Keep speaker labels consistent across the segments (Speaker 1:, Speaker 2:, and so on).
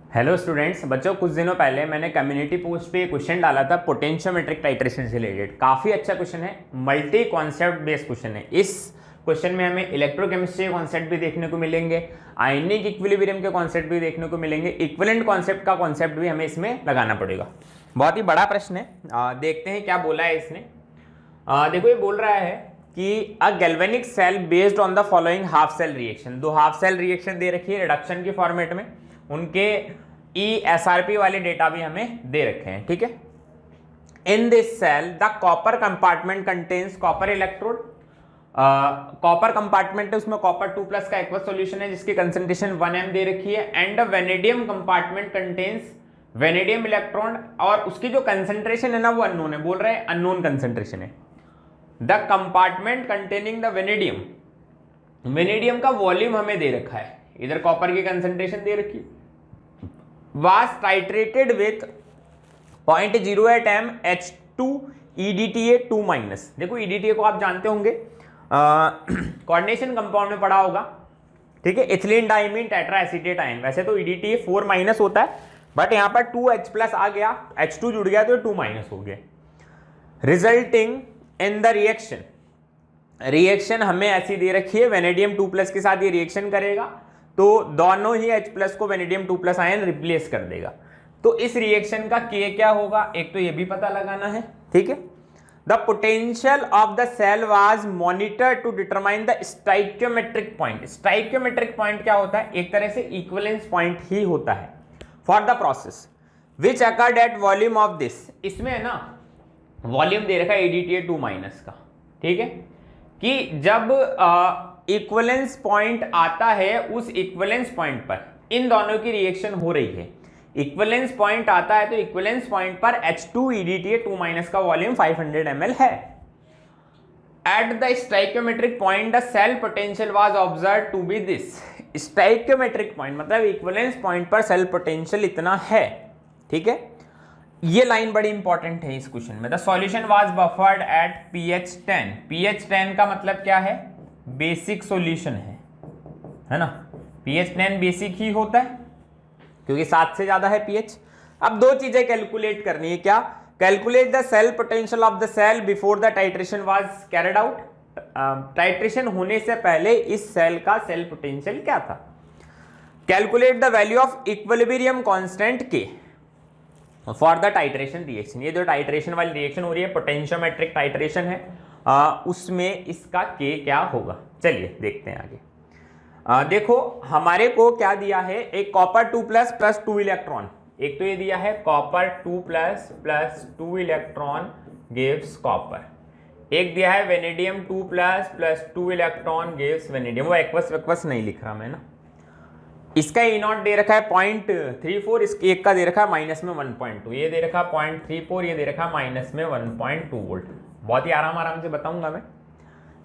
Speaker 1: Hello students, बच्चों कुछ दिनों पहले मैंने कम्युनिटी पोस्ट पे क्वेश्चन डाला था पोटेंशियोमेट्रिक टाइट्रेशन से रिलेटेड। काफ़ी अच्छा क्वेश्चन है, मल्टी कॉन्सेप्ट बेस्ड क्वेश्चन है। इस क्वेश्चन में हमें इलेक्ट्रोकेमिस्ट्री के कॉन्सेप्ट भी देखने को मिलेंगे, आयनिक इक्विलिब्रियम के कॉन्सेप्ट भी देखने को मिलेंगे, इक्विवेलेंट कॉन्सेप्ट का कॉन्सेप्ट भी हमें इसमें लगाना पड़ेगा। बहुत ही बड़ा प्रश्न है। देखते हैं क्या बोला है इसने। देखो, ये बोल रहा है कि a galvanic cell based on the following half cell reaction. दो हाफ सेल रिएक्शन दे रखी है रिडक्शन के फॉर्मेट में, उनके ESRP वाले डेटा भी हमें दे रखे हैं। ठीक है, in this cell the copper compartment contains copper electrode. Copper compartment है, उसमें कॉपर 2+ का एक्वस सॉल्यूशन है जिसकी कंसेंट्रेशन 1 m दे रखी है। And vanadium compartment contains vanadium electron, और उसकी जो कंसेंट्रेशन है ना वो अननोन है, बोल रहे हैं अननोन कंसेंट्रेशन है। The compartment containing the vanadium, vanadium का वॉल्यूम हमें दे रखा है, इधर कॉपर की कंसेंट्रेशन दे रखी है। was titrated with 0.08 m H2 EDTA 2-। देखो EDTA को आप जानते होंगे, कोऑर्डिनेशन कंपाउंड में पढ़ा होगा। ठीक है, ethylene diamine tetra acetate ion. वैसे तो EDTA 4- होता है, बट यहां पर 2H+ आ गया, H2 जुड़ गया तो 2- हो गया। Resulting in the reaction, reaction हमें ऐसी दे रखी है, वेनेडियम 2+ के साथ ये रिएक्शन करेगा तो दोनों ही H+ को वेनेडियम 2+ आयन रिप्लेस कर देगा। तो इस रिएक्शन का K क्या होगा, एक तो ये भी पता लगाना है। ठीक है, the potential of the cell was monitored to determine the stoichiometric point. Stoichiometric point क्या होता है, एक तरह से इक्विवेलेंस पॉइंट ही होता है for the process which occurred at volume of this. इसमें है ना वॉल्यूम दे रखा है EDTA 2- का। ठीक है, कि जब इक्विवेलेंस पॉइंट आता है, उस इक्विवेलेंस पॉइंट पर इन दोनों की रिएक्शन हो रही है। इक्विवेलेंस पॉइंट आता है तो इक्विवेलेंस पॉइंट पर H2 EDTA 2- का वॉल्यूम 500 ml है। At the stoichiometric point the cell potential was observed to be this. Stoichiometric point मतलब इक्विवेलेंस पॉइंट पर सेल पोटेंशियल इतना है। ठीक है, ये लाइन बड़ी इंपॉर्टेंट है इस क्वेश्चन में। The solution was buffered at pH 10। pH 10 का मतलब क्या है, बेसिक सॉल्यूशन है ना। pH 10 बेसिक ही होता है क्योंकि 7 से ज्यादा है pH। अब दो चीजें कैलकुलेट करनी है, क्या, calculate the cell potential of the cell before the titration was carried out. Titration होने से पहले इस सेल का सेल पोटेंशियल क्या था। Calculate the value of equilibrium constant K for the titration reaction. ये जो टाइट्रेशन वाली रिएक्शन हो रही है पोटेंशियोमेट्रिक टाइट्रेशन है, उसमें इसका K क्या होगा। चलिए देखते हैं आगे। देखो हमारे को क्या दिया है, एक कॉपर 2+ + 2 इलेक्ट्रॉन। एक तो ये दिया है कॉपर 2+ + 2 इलेक्ट्रॉन गिव्स कॉपर। एक दिया है वेनेडियम 2+ + 2 इलेक्ट्रॉन गिव्स वेनेडियम। वो एक्वस नहीं लिख रहा मैं ना। इसका E0 दे रखा है 0.34, इसके एक का दे रखा है -1.2, ये दे रखा है 0.34, ये दे रखा है -1.2 वोल्ट। बहुत ही आराम से बताऊंगा मैं।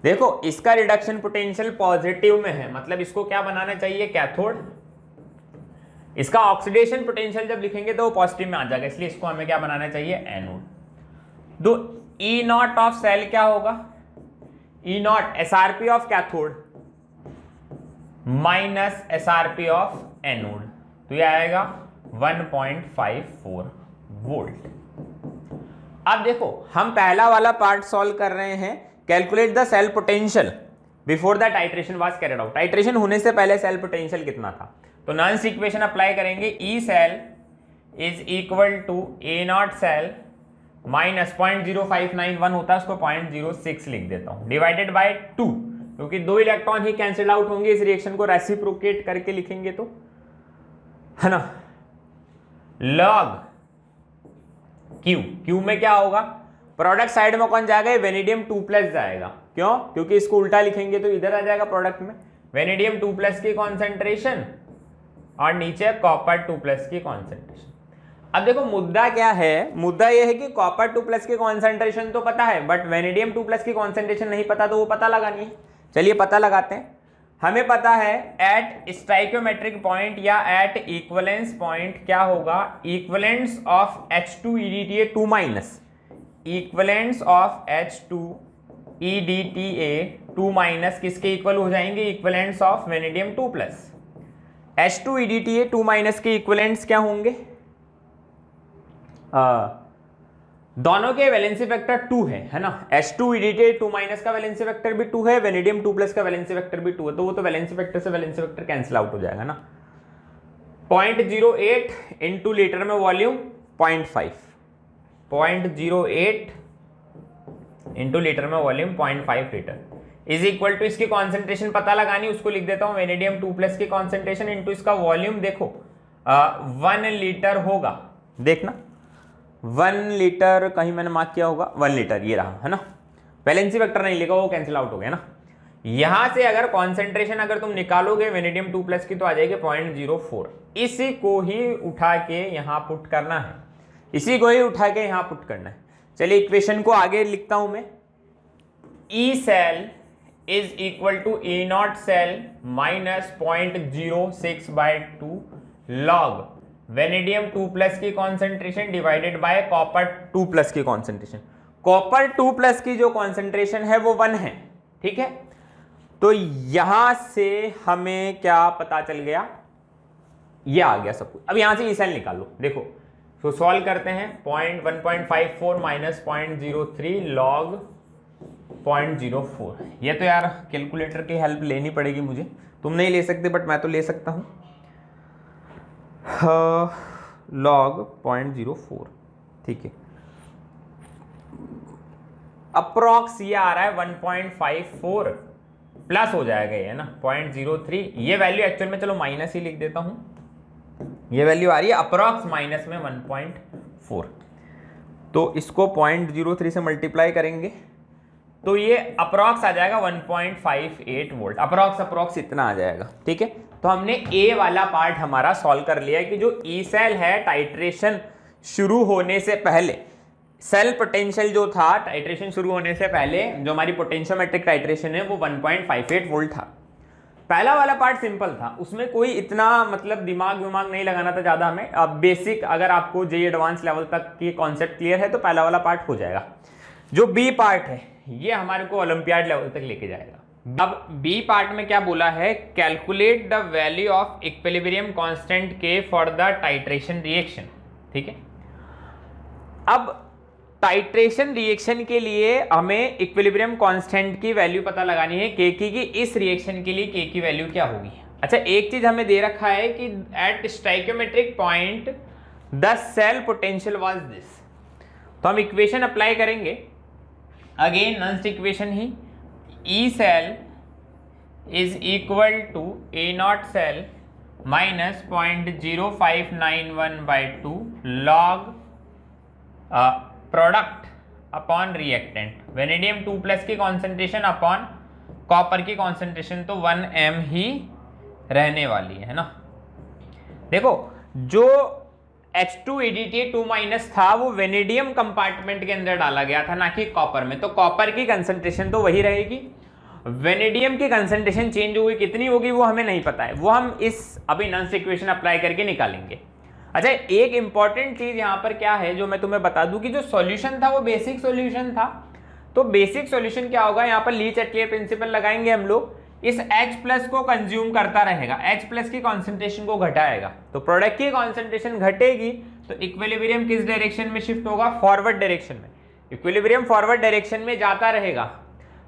Speaker 1: देखो इसका रिडक्शन पोटेंशियल पॉजिटिव में है, मतलब इसको क्या बनाना चाहिए, कैथोड। इसका ऑक्सीडेशन पोटेंशियल जब लिखेंगे तो वो पॉजिटिव में आ जाएगा, इसलिए इसको हमें क्या बनाना चाहिए, एनोड। तो E0 ऑफ सेल क्या होगा, E0 SRP of cathode minus SRP of anode, तो ये आएगा 1.54 वोल्ट। अब देखो हम पहला वाला पार्ट सॉल्व कर रहे हैं, calculate the cell potential before the titration was carried out. Titration होने से पहले सेल पोटेंशियल कितना था, तो नॉन्स इक्वेशन अप्लाई करेंगे। E cell is equal to A0 cell minus 0.0591 होता है, उसको 0.06 लिख देता हूं, डिवाइडेड बाय 2, क्योंकि 2 इलेक्ट्रॉन ही कैंसिल आउट होंगे। इस रिएक्शन को रेसिप्रोकेट करके लिखेंगे तो, है ना, लॉग Q में क्या होगा, प्रोडक्ट साइड में कौन जाएगा, वेनेडियम 2+ जाएगा। क्यों, क्योंकि इसको उल्टा लिखेंगे तो इधर आ जाएगा प्रोडक्ट में वेनेडियम 2+ की कॉन्सेंट्रेशन और नीचे कॉपर 2+ की कॉन्सेंट्रेशन। अब देखो मुद्दा क्या है, मुद्दा यह है कि कॉपर 2+ की कॉन्सेंट्रेशन तो पता है, बट वेनेडियम 2+ की कॉन्सेंट्रेशन नहीं पता, तो वो पता लगानी है। चलिए पता लगाते हैं। हमें पता है एट स्टाइकियोमेट्रिक पॉइंट या एट इक्विवेलेंस पॉइंट क्या होगा, equivalence of H2 EDTA 2-। Equivalence of H2 EDTA 2- किसके इक्वल हो जाएंगे, इक्विवेलेंस ऑफ वेनेडियम 2+। H2EDTA 2- के इक्विवेलेंट्स क्या होंगे? दोनों के वैलेंसी वेक्टर 2 है ना। H2EDTA 2- का वैलेंसी वेक्टर भी 2 है, वेनेडियम 2+ का वैलेंसी वेक्टर भी 2 है, तो वो तो वैलेंसी वेक्टर से वैलेंसी वेक्टर कैंसिल आउट हो जाएगा ना। 0.08 इंटू लीटर में वॉल्यूम 0.5, 0.08 इंटू लीटर में volume 0.5 litre is equal to, इसकी कॉन्सेंट्रेशन पता लगानी, उसको लिख देता हूं वेनेडियम 2+ की कॉन्सेंट्रेशन इंटू इसका वॉल्यूम, देखो 1 लीटर होगा, देखना 1 लीटर, कहीं मैंने मार्क किया होगा 1 लीटर, ये रहा है ना। वैलेंसी वेक्टर नहीं लिखा, वो कैंसिल आउट हो गया ना। यहां से अगर कॉन्सेंट्रेशन अगर तुम निकालोगे वेनेडियम 2+ की तो आ जाएगी 0.04, इसी को ही उठा के यहां पुट करना है, इसी को ही उठा के यहां पुट करना है। चलिए इक्वेशन को आगे लिखता हूं मैं, E cell is equal to E nought cell minus 0.06/2 log vanadium 2+ की कॉन्सेंट्रेशन डिवाइडेड बाय कॉपर 2+ की कॉन्सेंट्रेशन। कॉपर 2+ की जो कॉन्सेंट्रेशन है वो 1 है, ठीक है। तो यहां से हमें क्या पता चल गया, ये आ गया सब कुछ। अब यहां से ई सेल निकाल लो, देखो तो सॉल्व करते हैं। 1.54 माइनस 0.03 लॉग 0.04, ये तो यार कैलकुलेटर की हेल्प लेनी पड़ेगी मुझे, तुम नहीं ले सकते बट मैं तो ले सकता हूं। लॉग 0.04, ठीक है, अप्रॉक्स ये आ रहा है 1.54 प्लस हो जाएगा ये ना 0.03, ये वैल्यू एक्चुअल में, चलो माइनस ही लिख देता हूं, ये वैल्यू आ रही है अप्रॉक्स माइनस में 1.4, तो इसको 0.03 से मल्टीप्लाई करेंगे तो ये अप्रॉक्स आ जाएगा 1.58 वोल्ट, अप्रॉक्स इतना आ जाएगा, ठीक है। तो हमने ए वाला पार्ट हमारा सॉल्व कर लिया कि जो ई सेल है टाइट्रेशन शुरू होने से पहले, सेल पोटेंशियल जो था टाइट्रेशन शुरू होने से पहले जो हमारी पोटेंशियोमेट्रिक टाइट्रेशन है वो 1.58 वोल्ट था। पहला वाला पार्ट सिंपल था, उसमें कोई इतना मतलब दिमाग नहीं लगाना था ज़्यादा हमें। अब बेसिक अगर आपको जेईई एडवांस लेवल तक की कॉन्सेप्ट क्लियर है तो पहला वाला पार्ट हो जाएगा। जो बी पार्ट है ये हमारे को ओलंपियाड लेवल तक लेके जाएगा। अब बी पार्ट में क्या बोला है, calculate the value of equilibrium constant के फॉर द टाइट्रेशन रिएक्शन, ठीक है। अब टाइट्रेशन रिएक्शन के लिए हमें इक्विलिब्रियम कांस्टेंट की वैल्यू पता लगानी है के की, इस रिएक्शन के लिए के की वैल्यू क्या होगी। अच्छा एक चीज हमें दे रखा है कि at stoichiometric point the cell potential was this, तो हम इक्वेशन अप्लाई करेंगे, अगेन नॉन इक्वेशन ही, E cell is equal to E nought cell minus 0.0591/2 log product upon reactant, vanadium 2+ की कॉन्सेंट्रेशन अपॉन कॉपर की कॉन्सेंट्रेशन तो 1 m ही रहने वाली है ना। देखो जो H2EDTA 2- था वो वेनेडियम कंपार्टमेंट के अंदर डाला गया था ना कि कॉपर में, तो कॉपर की कंसेंट्रेशन तो वही रहेगी, वेनेडियम की कंसेंट्रेशन चेंज होगी, कितनी होगी वो हमें नहीं पता है, वो हम इस अभी नॉन इक्वेशन अप्लाई करके निकालेंगे। अच्छा एक इंपॉर्टेंट चीज यहाँ पर क्या है जो मैं तुम्हें बता दूं कि जो सॉल्यूशन था वो बेसिक सॉल्यूशन था, तो बेसिक सॉल्यूशन क्या होगा, यहाँ पर ली-चटलिए प्रिंसिपल लगाएंगे हम लोग, इस H+ को कंज्यूम करता रहेगा, H+ की कॉन्सेंट्रेशन को घटाएगा, तो प्रोडक्ट की कॉन्सेंट्रेशन घटेगी तो इक्विलिब्रियम किस डायरेक्शन में शिफ्ट होगा, फॉरवर्ड डायरेक्शन में, इक्विलिब्रियम फॉरवर्ड डायरेक्शन में जाता रहेगा।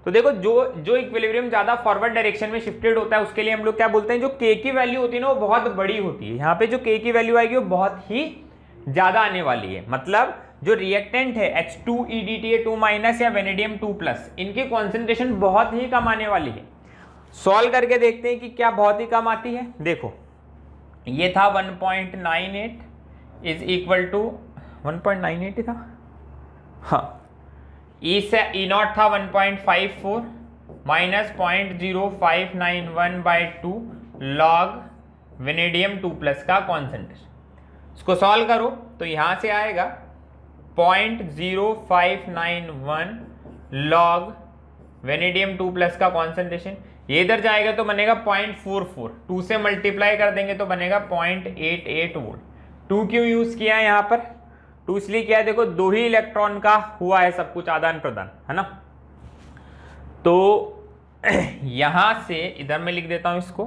Speaker 1: तो देखो जो इक्विलिब्रियम ज्यादा फॉरवर्ड डायरेक्शन में शिफ्टेड होता है उसके लिए हम लोग क्या बोलते हैं, जो के की वैल्यू होती है ना वो बहुत बड़ी होती है, यहाँ पे जो के की वैल्यू आएगी वो बहुत ही ज्यादा आने वाली है, मतलब जो रिएक्टेंट है H2EDTA 2- या वेनेडियम 2+, इनकी कॉन्सेंट्रेशन बहुत ही कम आने वाली है। सॉल्व करके देखते हैं कि क्या बहुत ही कम आती है। देखो ये था 1.98 इज इक्वल टू 1.98 था, हाँ, ई से ई नॉट था 1.54 माइनस 0.0591/2 लॉग वेनेडियम 2+ का कॉन्सेंट्रेशन। इसको सॉल्व करो तो यहां से आएगा 0.0591 लॉग वेनेडियम 2+ का कॉन्सेंट्रेशन, ये इधर जाएगा तो बनेगा 0.44, 2 से मल्टीप्लाई कर देंगे तो बनेगा 0.88 वोल्ट। 2 क्यों यूज किया है यहाँ पर, 2 इसलिए किया है, देखो 2 ही इलेक्ट्रॉन का हुआ है सब कुछ आदान प्रदान, है ना। तो यहां से इधर मैं लिख देता हूं इसको,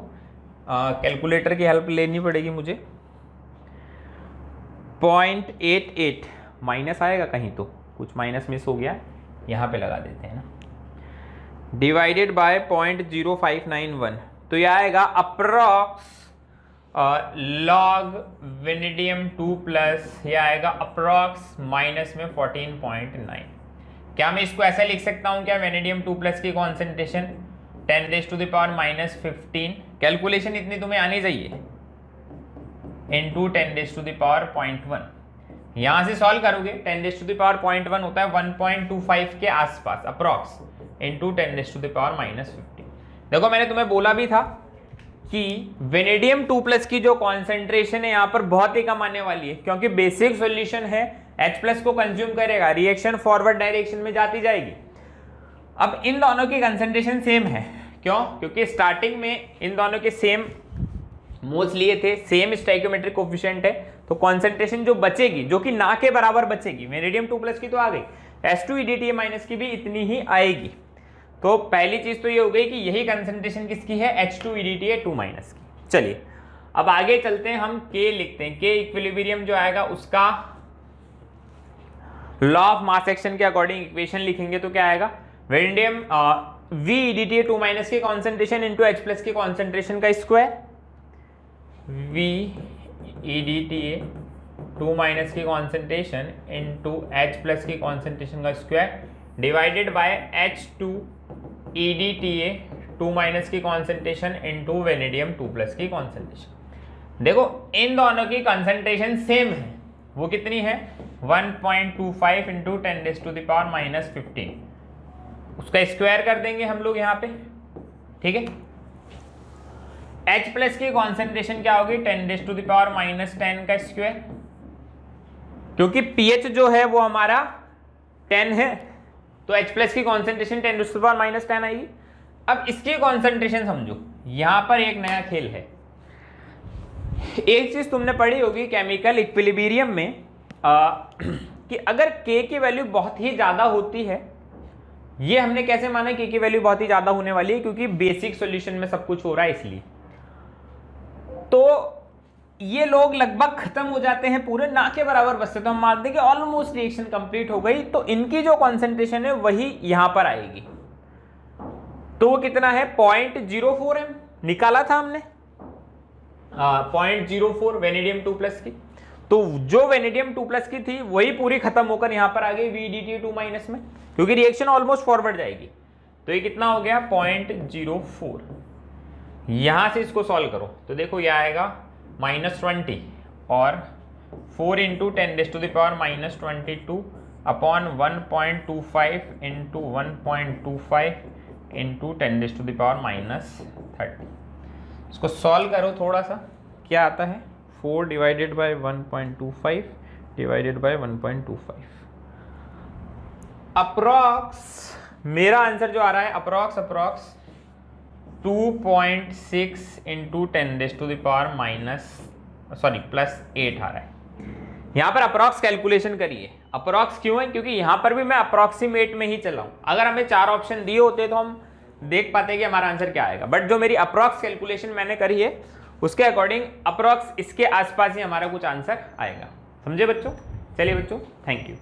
Speaker 1: कैलकुलेटर की हेल्प लेनी पड़ेगी मुझे। 0.88 माइनस आएगा कहीं, तो कुछ माइनस मिस हो गया, यहाँ पे लगा देते हैं ना, डिवाइडेड बाय 0.0591, तो यह आएगा अप्रॉक्स लॉग वेनेडियम 2 प्लस, यह आएगा अप्रॉक्स माइनस में 14.9। क्या मैं इसको ऐसा लिख सकता हूं क्या, वेनेडियम 2 प्लस की कॉन्सेंट्रेशन 10⁻⁻15, कैलकुलेशन इतनी तुम्हें आनी चाहिए, इंटू 10⁻⁻1। यहां से सॉल्व करोगे 10⁻⁻1 होता है 1.25 के आसपास अप्रॉक्स, इंटू 10⁻⁻15। देखो मैंने तुम्हें बोला भी था कि वेनेडियम 2 प्लस की जो कॉन्सेंट्रेशन है यहां पर बहुत ही कम आने वाली है, क्योंकि बेसिक सॉल्यूशन है, H प्लस को कंज्यूम करेगा, रिएक्शन फॉरवर्ड डायरेक्शन में जाती जाएगी। अब इन दोनों की कंसेंट्रेशन सेम है, क्यों, क्योंकि स्टार्टिंग में इन दोनों के सेम मोल्स लिए थे, सेम स्टोइकियोमेट्रिक कोफिशिएंट है, तो कॉन्सेंट्रेशन जो बचेगी, जो कि ना के बराबर बचेगी, वेनेडियम 2 प्लस की तो आ गई, H2EDTA माइनस की भी इतनी ही आएगी। तो पहली चीज तो ये हो गई कि यही कंसेंट्रेशन किसकी है, H2EDTA 2 माइनस की। चलिए अब आगे चलते हैं, हम K लिखते हैं, K इक्विलिब्रियम जो आएगा उसका लॉ ऑफ मास एक्शन के अकॉर्डिंग इक्वेशन लिखेंगे तो क्या आएगा, वेनेडियम VEDTA 2 माइनस की कॉन्सेंट्रेशन इंटू H प्लस की कॉन्सेंट्रेशन का स्क्वायर, VEDTA 2 माइनस की कॉन्सेंट्रेशन इंटू H प्लस की कॉन्सेंट्रेशन का square, divided by H2EDTA 2 minus की कॉन्सेंट्रेशन इंटू वेनेडियम 2 प्लस की कॉन्सेंट्रेशन। देखो इन दोनों की कॉन्सेंट्रेशन सेम है, वो कितनी है 1.25 इंटू 10⁻⁻15, उसका स्क्वायर कर देंगे हम लोग यहाँ पे, ठीक है। H प्लस की कॉन्सेंट्रेशन क्या होगी 10⁻⁻10 का स्क्वायर, क्योंकि pH जो है वो हमारा 10 है, तो H प्लस की कॉन्सेंट्रेशन 10⁻10 आएगी। अब इसकी कॉन्सेंट्रेशन समझो, यहां पर एक नया खेल है। एक चीज तुमने पढ़ी होगी केमिकल इक्विलिब्रियम में कि अगर K की वैल्यू बहुत ही ज्यादा होती है, ये हमने कैसे माना K की वैल्यू बहुत ही ज्यादा होने वाली है, क्योंकि बेसिक सॉल्यूशन में सब कुछ हो रहा है इसलिए, तो ये लोग लगभग खत्म हो जाते हैं, पूरे ना के बराबर बचते, तो हम मानते हैं कि ऑलमोस्ट रिएक्शन कंप्लीट हो गई, तो इनकी जो कॉन्सेंट्रेशन है वही यहां पर आएगी। तो वो कितना है 0.04 m निकाला था हमने, 0.04 वेनेडियम 2 प्लस की, तो जो वेनेडियम 2 प्लस की थी वही पूरी खत्म होकर यहां पर आ गई VEDTA 2 माइनस में, क्योंकि रिएक्शन ऑलमोस्ट फॉरवर्ड जाएगी। तो ये कितना हो गया 0.04। यहां से इसको सॉल्व करो तो देखो ये आएगा -20 और 4 इंटू 10⁻⁻22 अपॉन 1.25 इंटू 1.25 इंटू 10⁻⁻30। इसको सॉल्व करो थोड़ा सा, क्या आता है 4 divided by 1.25 divided by 1.25, approx मेरा आंसर जो आ रहा है अप्रॉक्स 2.6 इंटू 10⁻⁻8 आ रहा है। यहां पर अप्रॉक्स कैलकुलेशन करिए, अप्रॉक्स क्यों है, क्योंकि यहां पर भी मैं अप्रॉक्सीमेट में ही चला हूं। अगर हमें 4 ऑप्शन दिए होते तो हम देख पाते कि हमारा आंसर क्या आएगा, बट जो मेरी अप्रॉक्स कैलकुलेशन मैंने करी है उसके अकॉर्डिंग अप्रॉक्स इसके आसपास ही हमारा कुछ आंसर आएगा। समझे बच्चों? चलिए बच्चों, थैंक यू।